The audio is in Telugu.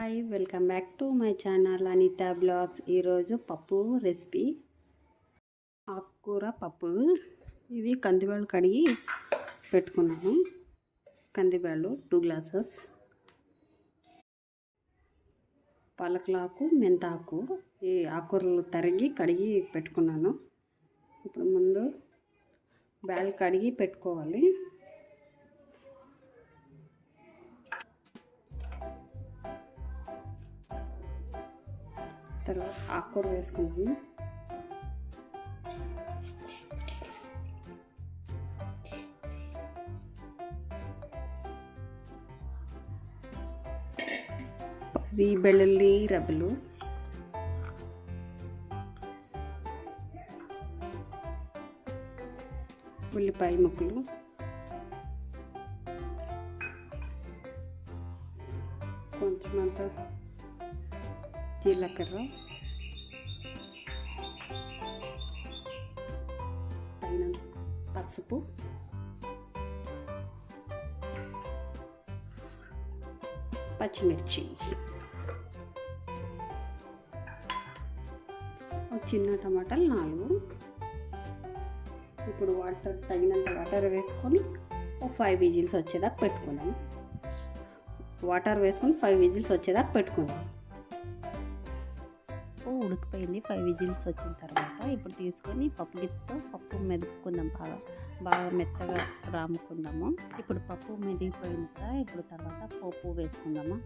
Hi, welcome back to my channel Anitha blogs. ఈరోజు పప్పు రెసిపీ, ఆకుకూర పప్పు. ఇవి కందిబ్యాళ్ళు కడిగి పెట్టుకున్నాను. కందిబ్యాళ్ళు 2 గ్లాసెస్, పాలకులాకు, మెంతాకు, ఈ ఆకుకూరలు తరిగి కడిగి పెట్టుకున్నాను. ఇప్పుడు ముందు బ్యాళ్ళు కడిగి పెట్టుకోవాలి. తర్వాత ఆకుకూర వేసుకున్నాము. ఇది వెల్లుల్లి రబ్బలు, ఉల్లిపాయ ముక్కలు, కొంచెమంత జీలకర్ర, పైన పసుపు, పచ్చిమిర్చి, ఒక చిన్న టమాటాలు 4. ఇప్పుడు తగినంత వాటర్ వేసుకొని ఒక 5 విజిల్స్ వచ్చేదాకా పెట్టుకుందాం. వాటర్ వేసుకొని 5 విజిల్స్ వచ్చేదాకా పెట్టుకుందాం. ఉడికిపోయింది. 5 విజిల్స్ వచ్చిన తర్వాత ఇప్పుడు తీసుకొని పప్పు గిత్తతో పప్పు మెదుపుకుందాం. బాగా మెత్తగా రాముకుందాము. ఇప్పుడు పప్పు మెదిగిపోయిన తర్వాత ఇప్పుడు తర్వాత పోపు వేసుకుందాము.